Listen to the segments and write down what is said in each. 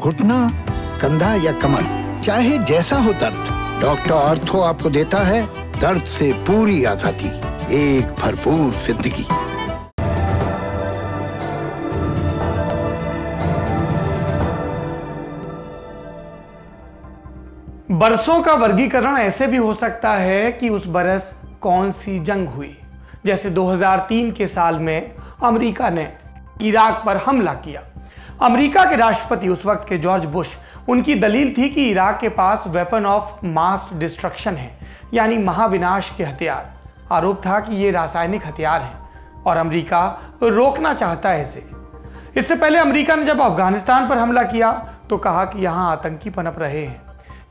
घुटना, कंधा या कमर, चाहे जैसा हो दर्द, डॉक्टर ऑर्थो आपको देता है दर्द से पूरी आजादी, एक भरपूर जिंदगी। बरसों का वर्गीकरण ऐसे भी हो सकता है कि उस बरस कौन सी जंग हुई। जैसे 2003 के साल में अमेरिका ने इराक पर हमला किया। अमेरिका के राष्ट्रपति उस वक्त के जॉर्ज बुश, उनकी दलील थी कि इराक के पास वेपन ऑफ मास डिस्ट्रक्शन है, यानी महाविनाश के हथियार। आरोप था कि ये रासायनिक हथियार हैं और अमेरिका रोकना चाहता है इसे। इससे पहले अमेरिका ने जब अफगानिस्तान पर हमला किया तो कहा कि यहाँ आतंकी पनप रहे हैं,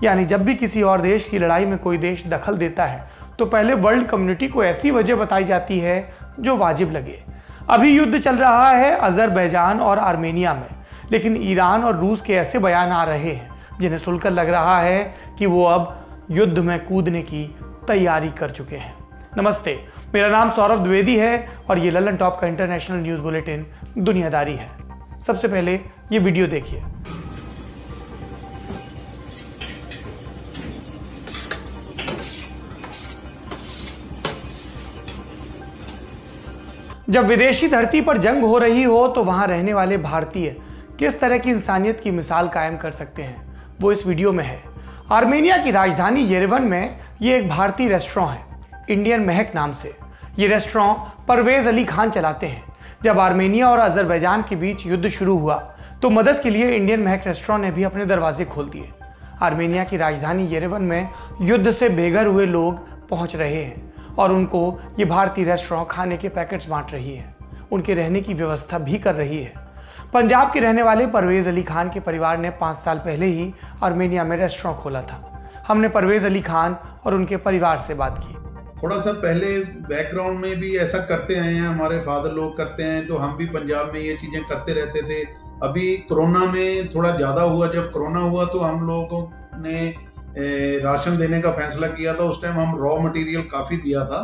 यानी जब भी किसी और देश की लड़ाई में कोई देश दखल देता है तो पहले वर्ल्ड कम्युनिटी को ऐसी वजह बताई जाती है जो वाजिब लगे। अभी युद्ध चल रहा है अजरबैजान और आर्मेनिया में, लेकिन ईरान और रूस के ऐसे बयान आ रहे हैं जिन्हें सुनकर लग रहा है कि वो अब युद्ध में कूदने की तैयारी कर चुके हैं। नमस्ते, मेरा नाम सौरभ द्विवेदी है और ये ललन टॉप का इंटरनेशनल न्यूज़ बुलेटिन दुनियादारी है। सबसे पहले ये वीडियो देखिए। जब विदेशी धरती पर जंग हो रही हो तो वहां रहने वाले भारतीय किस तरह की इंसानियत की मिसाल कायम कर सकते हैं, वो इस वीडियो में है। आर्मेनिया की राजधानी येरेवन में ये एक भारतीय रेस्टोरेंट है, इंडियन महक नाम से। ये रेस्टोरेंट परवेज अली खान चलाते हैं। जब आर्मेनिया और अजरबैजान के बीच युद्ध शुरू हुआ तो मदद के लिए इंडियन महक रेस्टोरेंट ने भी अपने दरवाजे खोल दिए। आर्मेनिया की राजधानी येरेवन में युद्ध से बेघर हुए लोग पहुंच रहे हैं और उनको ये भारतीय रेस्टोरेंट खाने के पैकेट्स बांट रही है, उनके रहने की व्यवस्था भी कर रही है। पंजाब के रहने वाले परवेज अली खान के परिवार ने 5 साल पहले ही आर्मेनिया में रेस्टोरेंट खोला था। हमने परवेज अली खान और उनके परिवार से बात की। थोड़ा सा पहले बैकग्राउंड में भी ऐसा करते आए हैं, हमारे फादर लोग करते हैं, तो हम भी पंजाब में ये चीज़ें करते रहते थे। अभी कोरोना में थोड़ा ज़्यादा हुआ, जब कोरोना हुआ तो हम लोगों ने राशन देने का फैसला किया था। उस टाइम हम रॉ मटेरियल काफ़ी दिया था,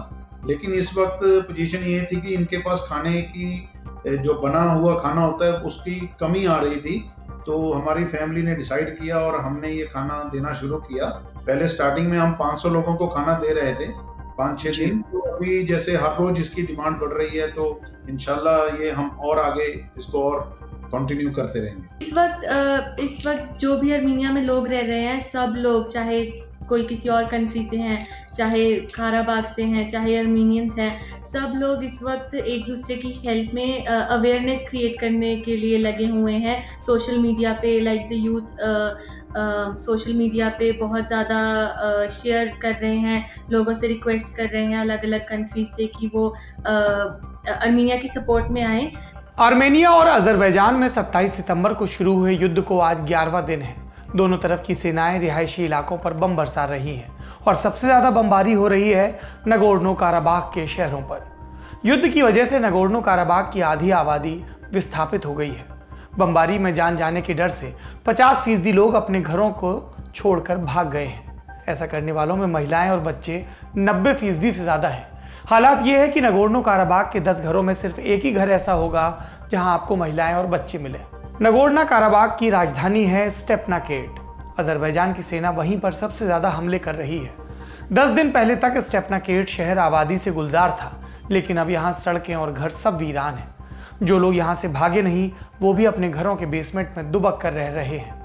लेकिन इस वक्त पोजीशन ये थी कि इनके पास खाने की जो बना हुआ खाना होता है उसकी कमी आ रही थी। तो हमारी फैमिली ने डिसाइड किया और हमने ये खाना देना शुरू किया। पहले स्टार्टिंग में हम 500 लोगों को खाना दे रहे थे 5-6 दिन। तो अभी जैसे हर रोज इसकी डिमांड बढ़ रही है तो इंशाल्लाह ये हम और आगे इसको और कंटिन्यू करते रहेंगे। इस वक्त जो भी आर्मेनिया में लोग रह रहे हैं, सब लोग, चाहे कोई किसी और कंट्री से हैं, चाहे काराबाग से हैं, चाहे आर्मेनियंस हैं, सब लोग इस वक्त एक दूसरे की हेल्प में अवेयरनेस क्रिएट करने के लिए लगे हुए हैं। सोशल मीडिया पे like the youth social media पे बहुत ज़्यादा शेयर कर रहे हैं, लोगों से रिक्वेस्ट कर रहे हैं अलग अलग कंट्री से कि वो आर्मेनिया की सपोर्ट में आएँ। आर्मेनिया और अजरबैजान में 27 सितंबर को शुरू हुए युद्ध को आज 11वां दिन है। दोनों तरफ की सेनाएं रिहायशी इलाकों पर बम बरसा रही हैं और सबसे ज़्यादा बमबारी हो रही है नगोर्नो काराबाग के शहरों पर। युद्ध की वजह से नगोर्नो काराबाग की आधी आबादी विस्थापित हो गई है। बमबारी में जान जाने के डर से 50% लोग अपने घरों को छोड़कर भाग गए हैं। ऐसा करने वालों में महिलाएं और बच्चे 90% से ज़्यादा हैं। हालात ये है कि नगोर्नो काराबाग के 10 घरों में सिर्फ एक ही घर ऐसा होगा जहां आपको महिलाएं और बच्चे मिले। नगोर्नो काराबाग की राजधानी है स्टेपनाकेट। अजरबैजान की सेना वहीं पर सबसे ज्यादा हमले कर रही है। 10 दिन पहले तक स्टेपनाकेट शहर आबादी से गुलजार था, लेकिन अब यहाँ सड़कें और घर सब वीरान हैं। जो लोग यहाँ से भागे नहीं वो भी अपने घरों के बेसमेंट में दुबक कर रह रहे हैं।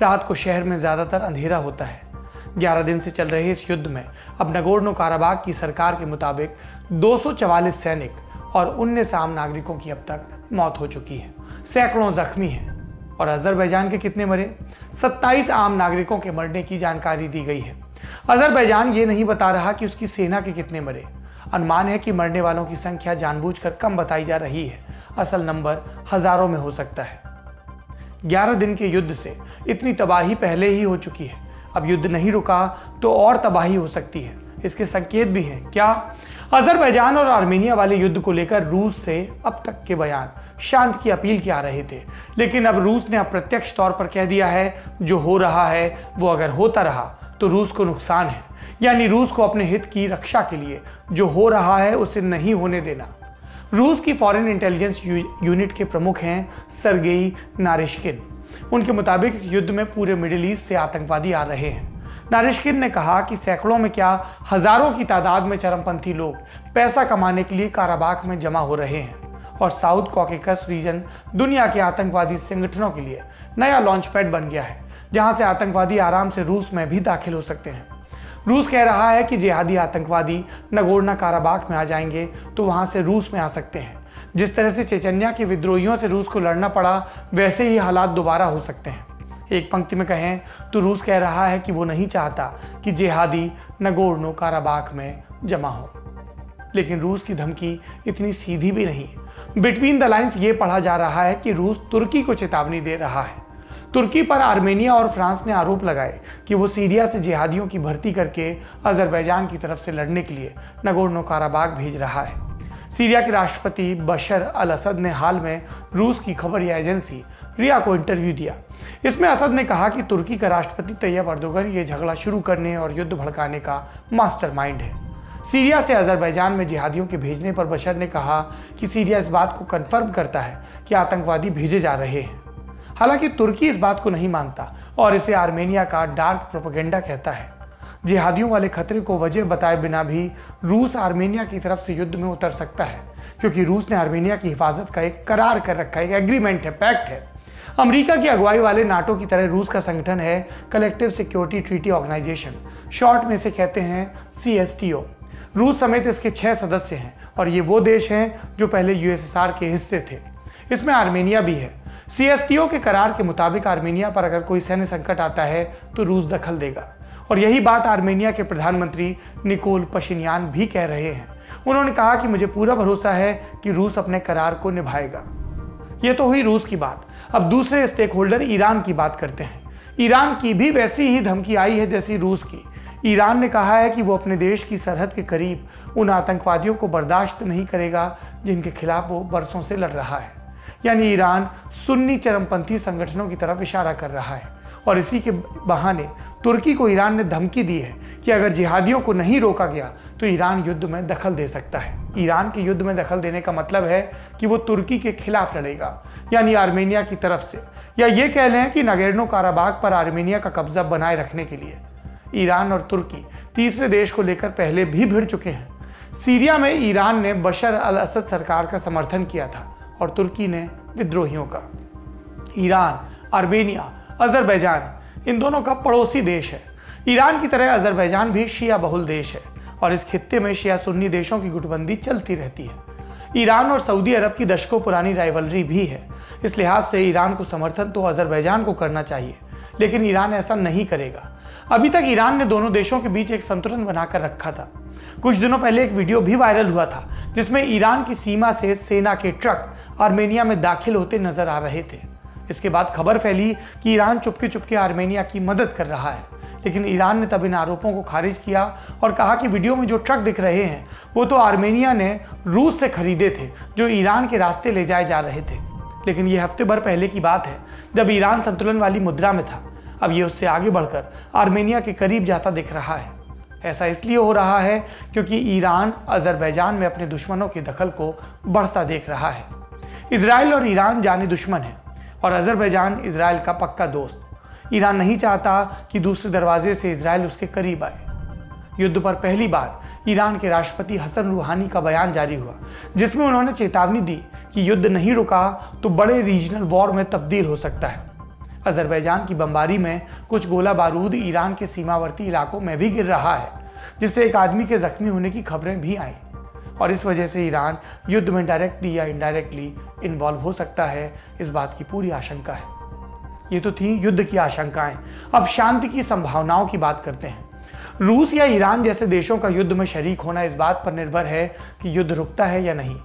रात को शहर में ज्यादातर अंधेरा होता है। 11 दिन से चल रहे इस युद्ध में अब नगोर्नो काराबाग की सरकार के मुताबिक 244 सैनिक और 19 आम नागरिकों की अब तक मौत हो चुकी है। सैकड़ों जख्मी हैं। और अजरबैजान के कितने मरे? 27 आम नागरिकों के मरने की जानकारी दी गई है। अजरबैजान ये नहीं बता रहा कि उसकी सेना के कितने मरे। अनुमान है कि मरने वालों की संख्या जानबूझकर कम बताई जा रही है, असल नंबर हजारों में हो सकता है। 11 दिन के युद्ध से इतनी तबाही पहले ही हो चुकी है। अब युद्ध नहीं रुका तो और तबाही हो सकती है। इसके संकेत भी हैं। क्या? अजरबैजान और आर्मेनिया वाले युद्ध को लेकर रूस से अब तक के बयान शांति की अपील के आ रहे थे, लेकिन अब रूस ने अप्रत्यक्ष तौर पर कह दिया है जो हो रहा है वो अगर होता रहा तो रूस को नुकसान है, यानी रूस को अपने हित की रक्षा के लिए जो हो रहा है उसे नहीं होने देना। रूस की फॉरेन इंटेलिजेंस यूनिट के प्रमुख हैं सर्गेई नारिश्किन। उनके मुताबिक इस युद्ध में पूरे मिडिल ईस्ट से आतंकवादी आ रहे हैं। नारिश्किन ने कहा कि सैकड़ों में क्या हजारों की तादाद में चरमपंथी लोग पैसा कमाने के लिए काराबाख में जमा हो रहे हैं और साउथ कॉकेकस रीजन दुनिया के आतंकवादी संगठनों के लिए नया लॉन्च पैड बन गया है, जहां से आतंकवादी आराम से रूस में भी दाखिल हो सकते हैं। रूस कह रहा है कि जिहादी आतंकवादी नगोर्नो काराबाख में आ जाएंगे तो वहां से रूस में आ सकते हैं। जिस तरह से चेचन्या के विद्रोहियों से रूस को लड़ना पड़ा, वैसे ही हालात दोबारा हो सकते हैं। एक पंक्ति में कहें तो रूस कह रहा है कि वो नहीं चाहता कि जिहादी नगोर्नो काराबाख में जमा हो। लेकिन रूस की धमकी इतनी सीधी भी नहीं। बिटवीन द लाइंस ये पढ़ा जा रहा है कि रूस तुर्की को चेतावनी दे रहा है। तुर्की पर आर्मेनिया और फ्रांस ने आरोप लगाए कि वो सीरिया से जिहादियों की भर्ती करके अजरबैजान की तरफ से लड़ने के लिए नगोर्नो काराबाख भेज रहा है। सीरिया के राष्ट्रपति बशर अल असद ने हाल में रूस की खबरिया एजेंसी रिया को इंटरव्यू दिया। इसमें असद ने कहा कि तुर्की का राष्ट्रपति तैयब अर्दोगन ये झगड़ा शुरू करने और युद्ध भड़काने का मास्टरमाइंड है। सीरिया से अजरबैजान में जिहादियों के भेजने पर बशर ने कहा कि सीरिया इस बात को कंफर्म करता है कि आतंकवादी भेजे जा रहे हैं। हालांकि तुर्की इस बात को नहीं मानता और इसे आर्मेनिया का डार्क प्रोपेगेंडा कहता है। जिहादियों वाले खतरे को वजह बताए बिना भी रूस आर्मेनिया की तरफ से युद्ध में उतर सकता है, क्योंकि रूस ने आर्मेनिया की हिफाजत का एक करार कर रखा है, एक एग्रीमेंट है, पैक्ट है। अमेरिका की अगुवाई वाले नाटो की तरह रूस का संगठन है collective security treaty organization, short में से कहते हैं CSTO। रूस समेत इसके 6 सदस्य हैं और ये वो देश हैं जो पहले USSR के हिस्से थे। इसमें आर्मेनिया भी है। CSTO के करार के मुताबिक आर्मेनिया पर अगर कोई सैन्य संकट आता है तो रूस दखल देगा, और यही बात आर्मेनिया के प्रधानमंत्री निकोल पशिन्यान भी कह रहे हैं। उन्होंने कहा कि मुझे पूरा भरोसा है कि रूस अपने करार को निभाएगा। ये तो हुई रूस की बात। अब दूसरे स्टेक होल्डर ईरान की बात करते हैं। ईरान की भी वैसी ही धमकी आई है जैसी रूस की। ईरान ने कहा है कि वो अपने देश की सरहद के करीब उन आतंकवादियों को बर्दाश्त नहीं करेगा जिनके खिलाफ वो बरसों से लड़ रहा है। यानी ईरान सुन्नी चरमपंथी संगठनों की तरफ इशारा कर रहा है, और इसी के बहाने तुर्की को ईरान ने धमकी दी है कि अगर जिहादियों को नहीं रोका गया तो ईरान युद्ध में दखल दे सकता है। ईरान के युद्ध में दखल देने का मतलब है कि वो तुर्की के खिलाफ लड़ेगा, यानी आर्मेनिया की तरफ से, या ये कह लें कि नगोर्नो काराबाख पर आर्मेनिया का कब्जा बनाए रखने के लिए। ईरान और तुर्की तीसरे देश को लेकर पहले भी भिड़ चुके हैं। सीरिया में ईरान ने बशर अल असद सरकार का समर्थन किया था और तुर्की ने विद्रोहियों का। ईरान, आर्मेनिया, अजरबैजान इन दोनों का पड़ोसी देश है। ईरान की तरह अजरबैजान भी शिया बहुल देश है और इस खित्ते में शिया सुन्नी देशों की गुटबंदी चलती रहती है। ईरान और सऊदी अरब की दशकों पुरानी राइवलरी भी है। इस लिहाज से ईरान को समर्थन तो अजरबैजान को करना चाहिए, लेकिन ईरान ऐसा नहीं करेगा। अभी तक ईरान ने दोनों देशों के बीच एक संतुलन बनाकर रखा था। कुछ दिनों पहले एक वीडियो भी वायरल हुआ था जिसमें ईरान की सीमा से सेना के ट्रक आर्मेनिया में दाखिल होते नजर आ रहे थे। इसके बाद खबर फैली कि ईरान चुपके चुपके आर्मेनिया की मदद कर रहा है, लेकिन ईरान ने तब इन आरोपों को खारिज किया और कहा कि वीडियो में जो ट्रक दिख रहे हैं वो तो आर्मेनिया ने रूस से खरीदे थे, जो ईरान के रास्ते ले जाए जा रहे थे। लेकिन ये हफ्ते भर पहले की बात है जब ईरान संतुलन वाली मुद्रा में था। अब ये उससे आगे बढ़कर आर्मेनिया के करीब जाता दिख रहा है। ऐसा इसलिए हो रहा है क्योंकि ईरान अजरबैजान में अपने दुश्मनों की दखल को बढ़ता देख रहा है। इजराइल और ईरान जाने दुश्मन है और अजरबैजान इजराइल का पक्का दोस्त। ईरान नहीं चाहता कि दूसरे दरवाजे से इजराइल उसके करीब आए। युद्ध पर पहली बार ईरान के राष्ट्रपति हसन रूहानी का बयान जारी हुआ, जिसमें उन्होंने चेतावनी दी कि युद्ध नहीं रुका तो बड़े रीजनल वॉर में तब्दील हो सकता है। अजरबैजान की बमबारी में कुछ गोला बारूद ईरान के सीमावर्ती इलाकों में भी गिर रहा है, जिससे एक आदमी के जख्मी होने की खबरें भी आईं, और इस वजह से ईरान युद्ध में डायरेक्टली या इनडायरेक्टली इन्वॉल्व हो सकता है, इस बात की पूरी आशंका है। ये तो थी युद्ध की आशंकाएं। अब शांति की संभावनाओं की बात करते हैं। रूस या ईरान जैसे देशों का युद्ध में शरीक होना इस बात पर निर्भर है कि युद्ध रुकता है या नहीं।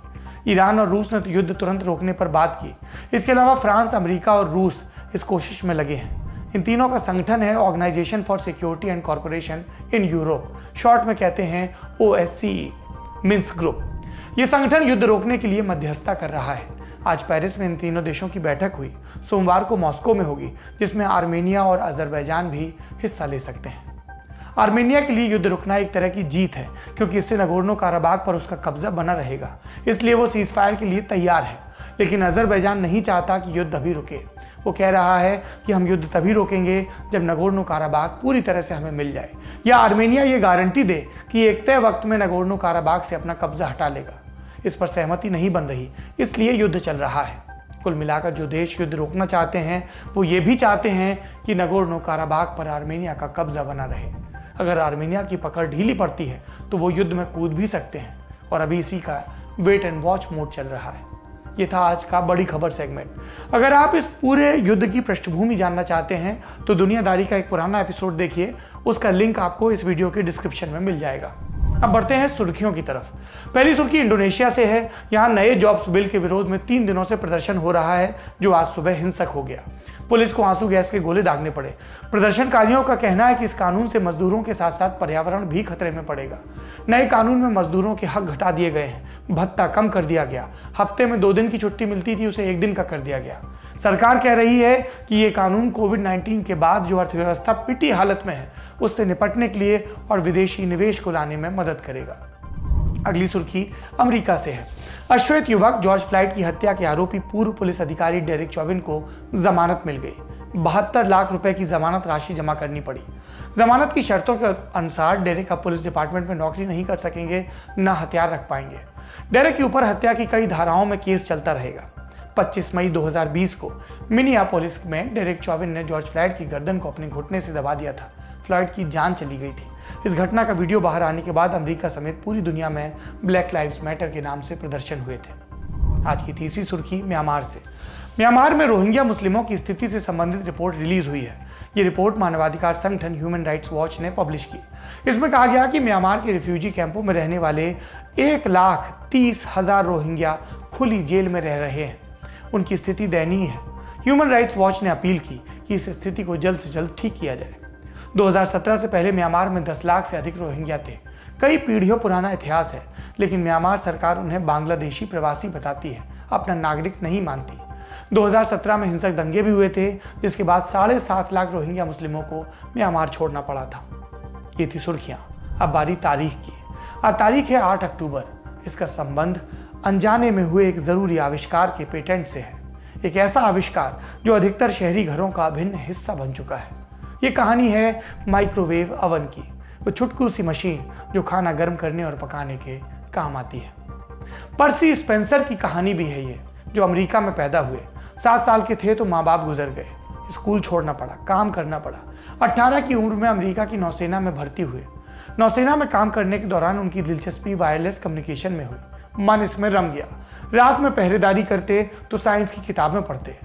ईरान और रूस ने तो युद्ध तुरंत रोकने पर बात की। इसके अलावा फ्रांस, अमेरिका और रूस इस कोशिश में लगे हैं। इन तीनों का संगठन है organization for security and corporation in Europe, short में कहते हैं OSCE, मिन्स्क ग्रुप। ये संगठन युद्ध रोकने के लिए मध्यस्थता कर रहा है। आज पेरिस में इन तीनों देशों की बैठक हुई। सोमवार को मॉस्को में होगी, जिसमें आर्मेनिया और अजरबैजान भी हिस्सा ले सकते हैं। आर्मेनिया के लिए युद्ध रुकना एक तरह की जीत है, क्योंकि इससे नगोर्नो काराबाख पर उसका कब्जा बना रहेगा, इसलिए वो सीज फायर के लिए तैयार है। लेकिन अजरबैजान नहीं चाहता कि युद्ध अभी रुके। वो कह रहा है कि हम युद्ध तभी रोकेंगे जब नगोर्नो काराबाख पूरी तरह से हमें मिल जाए, या आर्मेनिया ये गारंटी दे कि एक तय वक्त में नगोर्नो काराबाख से अपना कब्जा हटा लेगा। इस पर सहमति नहीं बन रही, इसलिए युद्ध चल रहा है। कुल मिलाकर जो देश युद्ध रोकना चाहते हैं वो ये भी चाहते हैं कि नगोर्नो काराबाख पर आर्मेनिया का कब्जा बना रहे। अगर आर्मेनिया की पकड़ ढीली पड़ती है तो वो युद्ध में कूद भी सकते हैं, और अभी इसी का वेट एंड वॉच मोड चल रहा है। ये था आज का बड़ी खबर सेगमेंट। अगर आप इस पूरे युद्ध की पृष्ठभूमि जानना चाहते हैं तो दुनियादारी का एक पुराना एपिसोड देखिए, उसका लिंक आपको इस वीडियो के डिस्क्रिप्शन में मिल जाएगा। अब बढ़ते हैं सुर्खियों की तरफ। पहली सुर्खी इंडोनेशिया से है। यहाँ नए जॉब्स बिल के विरोध में 3 दिनों से प्रदर्शन हो रहा है, जो आज सुबह हिंसक हो गया। पुलिस को आंसू गैस के गोले दागने पड़े। प्रदर्शनकारियों का कहना है कि इस कानून से मजदूरों के साथ साथ पर्यावरण भी खतरे में पड़ेगा। नए कानून में मजदूरों के हक घटा दिए गए हैं, भत्ता कम कर दिया गया, हफ्ते में 2 दिन की छुट्टी मिलती थी उसे 1 दिन का कर दिया गया। सरकार कह रही है कि ये कानून कोविड-19 के बाद जो अर्थव्यवस्था पिटी हालत में है उससे निपटने के लिए और विदेशी निवेश को लाने में मदद करेगा। अगली सुर्खी अमेरिका से है। अश्वेत युवक जॉर्ज फ्लॉयड की हत्या के आरोपी पूर्व पुलिस अधिकारी डेरेक चौविन को जमानत मिल गई। 72 लाख रुपए की जमानत राशि जमा करनी पड़ी। जमानत की शर्तों के अनुसार डेरेक अब पुलिस डिपार्टमेंट में नौकरी नहीं कर सकेंगे, न हथियार रख पाएंगे। डेरेक के ऊपर हत्या की कई धाराओं में केस चलता रहेगा। 25 मई 2020 को मिनियापोलिस में डेरेक चौविन ने जॉर्ज फ्लॉयड की गर्दन को अपने घुटने से दबा दिया था। फ्लॉयड की जान चली गई थी। इस घटना का वीडियो बाहर आने के बाद अमेरिका समेत पूरी दुनिया में ब्लैक लाइव्स मैटर के नाम से प्रदर्शन हुए थे। आज की तीसरी सुर्खी म्यांमार से। म्यांमार में रोहिंग्या मुस्लिमों की स्थिति से संबंधित रिपोर्ट रिलीज हुई है। ये रिपोर्ट मानवाधिकार संगठन ह्यूमन राइट्स वॉच ने पब्लिश की। इसमें कहा गया कि म्यांमार के रिफ्यूजी कैंपों में रहने वाले 1,30,000 रोहिंग्या खुली जेल में रह रहे हैं। उनकी स्थिति दयनीय है। ह्यूमन राइट्स वॉच ने अपील की कि इस स्थिति को जल्द से जल्द ठीक किया जाए। 2017 से पहले म्यांमार में 10 लाख से अधिक रोहिंग्या थे। कई पीढ़ियों पुराना इतिहास है, लेकिन म्यांमार सरकार उन्हें बांग्लादेशी प्रवासी बताती है, अपना नागरिक नहीं मानती। 2017 में हिंसक दंगे भी हुए थे, जिसके बाद 7.5 लाख रोहिंग्या मुस्लिमों को म्यांमार छोड़ना पड़ा था। ये थी सुर्खियां। अब बारी तारीख की। आज तारीख है 8 अक्टूबर। इसका संबंध अनजाने में हुए एक जरूरी आविष्कार के पेटेंट से है। एक ऐसा आविष्कार जो अधिकतर शहरी घरों का अभिन्न हिस्सा बन चुका है। ये कहानी है माइक्रोवेव अवन की, वो छुटकू सी मशीन जो खाना गर्म करने और पकाने के काम आती है। पर्सी स्पेंसर की कहानी भी है ये, जो अमेरिका में पैदा हुए। 7 साल के थे तो माँ बाप गुजर गए, स्कूल छोड़ना पड़ा, काम करना पड़ा। 18 की उम्र में अमेरिका की नौसेना में भर्ती हुए। नौसेना में काम करने के दौरान उनकी दिलचस्पी वायरलेस कम्युनिकेशन में हुई। मन इसमें रम गया। रात में पहरेदारी करते तो साइंस की किताबें पढ़ते।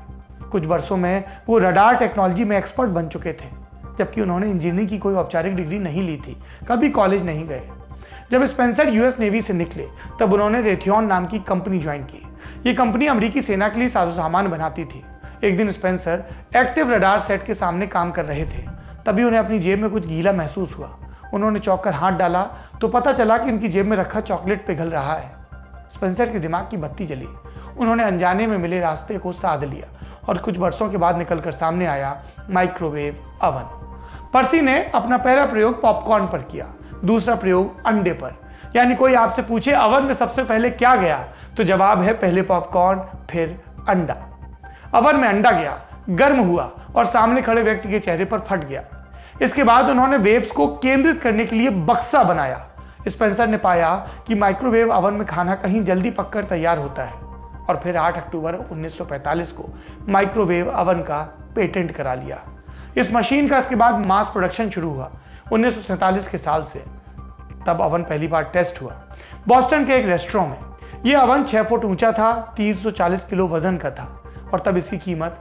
कुछ वर्षों में वो रडार टेक्नोलॉजी में एक्सपर्ट बन चुके थे, जबकि उन्होंने इंजीनियरिंग की कोई औपचारिक डिग्री नहीं ली थी, कभी कॉलेज नहीं गए। जब स्पेंसर यूएस नेवी से निकले तब उन्होंने रेथियन नाम की कंपनी ज्वाइन की। ये कंपनी अमेरिकी सेना के लिए साजो सामान बनाती थी। एक दिन स्पेंसर एक्टिव रडार सेट के सामने काम कर रहे थे, तभी उन्हें अपनी जेब में कुछ गीला महसूस हुआ। उन्होंने चौंक कर हाथ डाला तो पता चला कि उनकी जेब में रखा चॉकलेट पिघल रहा है। स्पेंसर के दिमाग की बत्ती जली। उन्होंने अनजाने में मिले रास्ते को साध लिया और कुछ वर्षों के बाद निकलकर सामने आया माइक्रोवेव अवन। पर्सी ने अपना पहला प्रयोग पॉपकॉर्न पर किया, दूसरा प्रयोग अंडे पर। यानी कोई आपसे पूछे अवन में सबसे पहले क्या गया, तो जवाब है पहले पॉपकॉर्न फिर अंडा। अवन में अंडा गया, गर्म हुआ और सामने खड़े व्यक्ति के चेहरे पर फट गया। इसके बाद उन्होंने वेव्स को केंद्रित करने के लिए बक्सा बनाया। स्पेंसर ने पाया कि माइक्रोवेव अवन में खाना कहीं जल्दी पककर तैयार होता है, और फिर 8 अक्टूबर 1945 को माइक्रोवेव अवन का पेटेंट करा लिया। इस मशीन का इसके बाद मास प्रोडक्शन शुरू हुआ 1947 के साल से। तब अवन पहली बार टेस्ट हुआ बॉस्टन के एक रेस्टोरेंट में। यह अवन 6 फुट ऊंचा था, 340 किलो वजन का था, और तब इसकी कीमत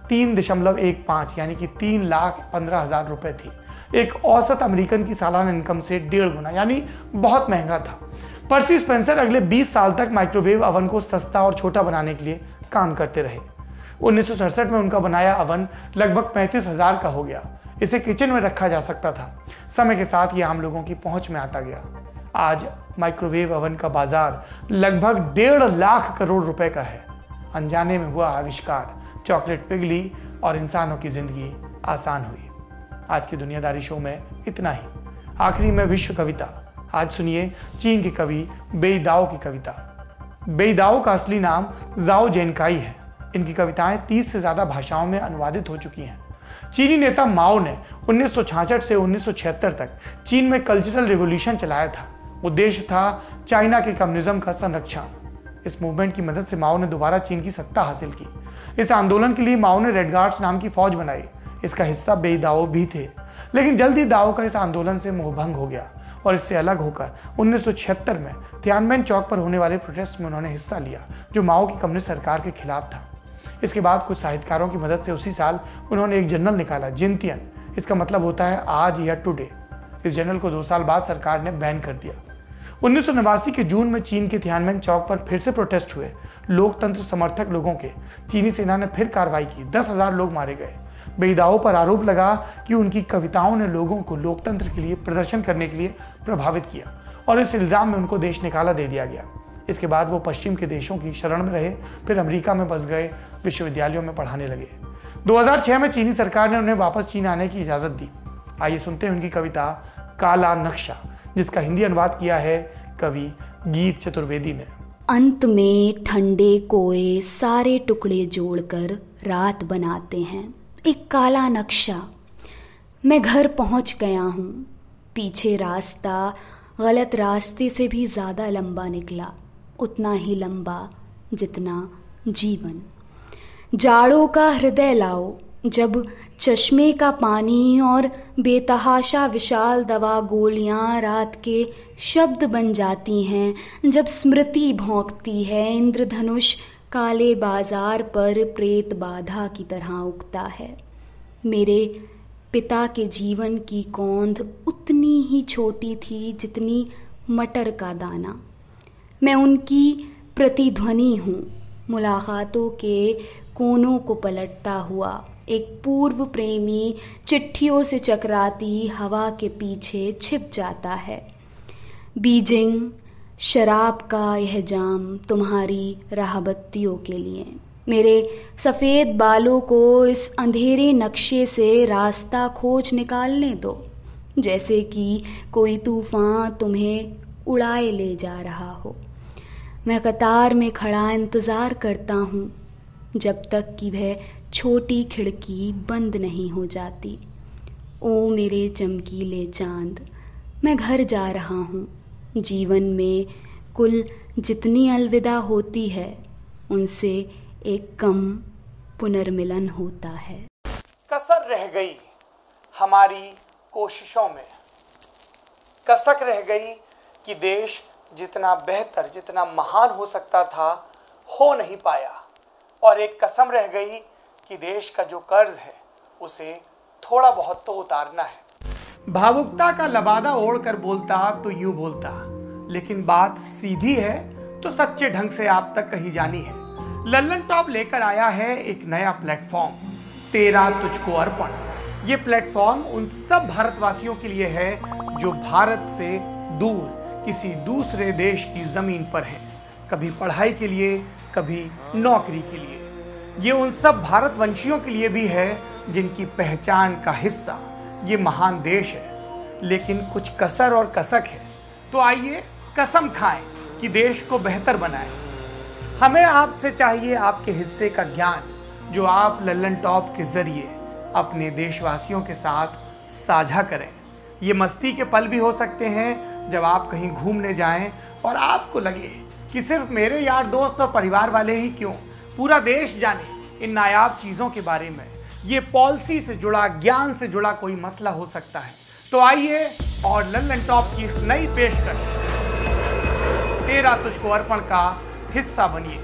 3.15 यानी कि 3,15,000 रुपए थी। एक औसत अमेरिकन की सालाना इनकम से 1.5 गुना, यानी बहुत महंगा था। पर्सी स्पेंसर अगले 20 साल तक माइक्रोवेव अवन को सस्ता और छोटा बनाने के लिए काम करते रहे। 1967 में उनका बनाया अवन लगभग 35,000 का हो गया। इसे किचन में रखा जा सकता था। समय के साथ ये आम लोगों की पहुंच में आता गया। आज माइक्रोवेव अवन का बाजार लगभग 1.5 लाख करोड़ रुपए का है। अनजाने में हुआ आविष्कार, चॉकलेट पिघली और इंसानों की जिंदगी आसान हुई। आज की दुनियादारी शो में इतना ही। आखिरी में विश्व कविता। आज सुनिए चीन के कवि बेइदाओ की कविता। बेइदाओ का असली नाम जाओ जेनकाई है। इनकी कविताएं 30 से ज्यादा भाषाओं में अनुवादित हो चुकी हैं। चीनी नेता माओ ने 1966 से 1976 तक चीन में कल्चरल रिवॉल्यूशन चलाया था। उद्देश्य था चाइना के कम्युनिज्म का संरक्षण। इस मूवमेंट की मदद से माओ ने दोबारा चीन की सत्ता हासिल की। इस आंदोलन के लिए माओ ने रेड गार्ड्स नाम की फौज बनाई। इसका हिस्सा बेईदाओ भी थे, लेकिन जल्द ही दाओ का इस आंदोलन से मोहभंग हो गया और इससे अलग होकर 1976 में तियानमेन चौक पर होने वाले प्रोटेस्ट में उन्होंने हिस्सा लिया, जो माओ की कम्युनिस्ट सरकार के खिलाफ था। इसके बाद कुछ साहित्यकारों की मदद से उसी साल उन्होंने एक जर्नल निकाला, जिनतियन। इसका मतलब होता है आज या टुडे। इस जर्नल को 2 साल बाद सरकार ने बैन कर दिया। 1989 के जून में चीन के तियानमेन चौक पर फिर से प्रोटेस्ट हुए। लोकतंत्र समर्थक लोगों के चीनी सेना ने फिर कार्रवाई की। 10,000 लोग मारे गए। बेईदाओ पर आरोप लगा कि उनकी कविताओं ने लोगों को लोकतंत्र के लिए प्रदर्शन करने के लिए प्रभावित किया और इस इल्जाम में उनको देश निकाला दे दिया गया। इसके बाद वो पश्चिम के देशों की शरण में रहे, फिर अमेरिका में बस गए, विश्वविद्यालयों में पढ़ाने लगे। 2006 में चीनी सरकार ने उन्हें वापस चीन आने की इजाजत दी। आइए सुनते हैं उनकी कविता काला नक्शा, जिसका हिंदी अनुवाद किया है कवि गीत चतुर्वेदी ने। अंत में ठंडे कोए सारे टुकड़े जोड़कर रात बनाते हैं, एक काला नक्शा। मैं घर पहुंच गया हूँ। पीछे रास्ता गलत रास्ते से भी ज़्यादा लंबा निकला, उतना ही लंबा जितना जीवन। जाड़ों का हृदय लाओ, जब चश्मे का पानी और बेतहाशा विशाल दवा गोलियां रात के शब्द बन जाती हैं, जब स्मृति भौंकती है, इंद्रधनुष काले बाजार पर प्रेत बाधा की तरह उगता है। मेरे पिता के जीवन की कौंध उतनी ही छोटी थी जितनी मटर का दाना। मैं उनकी प्रतिध्वनि हूँ, मुलाकातों के कोनों को पलटता हुआ। एक पूर्व प्रेमी चिट्ठियों से चकराती हवा के पीछे छिप जाता है। बीजिंग शराब का यह जाम तुम्हारी राहबत्तियों के लिए। मेरे सफ़ेद बालों को इस अंधेरे नक्शे से रास्ता खोज निकालने दो, जैसे कि कोई तूफान तुम्हें उड़ाए ले जा रहा हो। मैं कतार में खड़ा इंतज़ार करता हूँ जब तक कि वह छोटी खिड़की बंद नहीं हो जाती। ओ मेरे चमकीले चांद, मैं घर जा रहा हूँ। जीवन में कुल जितनी अलविदा होती है, उनसे एक कम पुनर्मिलन होता है। कसर रह गई हमारी कोशिशों में, कसक रह गई कि देश जितना बेहतर, जितना महान हो सकता था, हो नहीं पाया। और एक कसम रह गई कि देश का जो कर्ज है उसे थोड़ा बहुत तो उतारना है। भावुकता का लबादा ओढ़कर बोलता तो यूं बोलता, लेकिन बात सीधी है तो सच्चे ढंग से आप तक कही जानी है। लल्लन टॉप लेकर आया है एक नया प्लेटफॉर्म, तेरा तुझको अर्पण। ये प्लेटफॉर्म उन सब भारतवासियों के लिए है जो भारत से दूर किसी दूसरे देश की जमीन पर है, कभी पढ़ाई के लिए, कभी नौकरी के लिए। ये उन सब भारतवंशियों के लिए भी है जिनकी पहचान का हिस्सा ये महान देश है, लेकिन कुछ कसर और कसक है। तो आइए कसम खाएं कि देश को बेहतर बनाएं। हमें आपसे चाहिए आपके हिस्से का ज्ञान, जो आप लल्लन टॉप के जरिए अपने देशवासियों के साथ साझा करें। ये मस्ती के पल भी हो सकते हैं जब आप कहीं घूमने जाएं और आपको लगे कि सिर्फ मेरे यार दोस्त और परिवार वाले ही क्यों, पूरा देश जाने इन नायाब चीज़ों के बारे में। ये पॉलिसी से जुड़ा, ज्ञान से जुड़ा कोई मसला हो सकता है। तो आइए और लल्लन टॉप की इस नई पेशकश तेरा तुझको अर्पण का हिस्सा बनिए।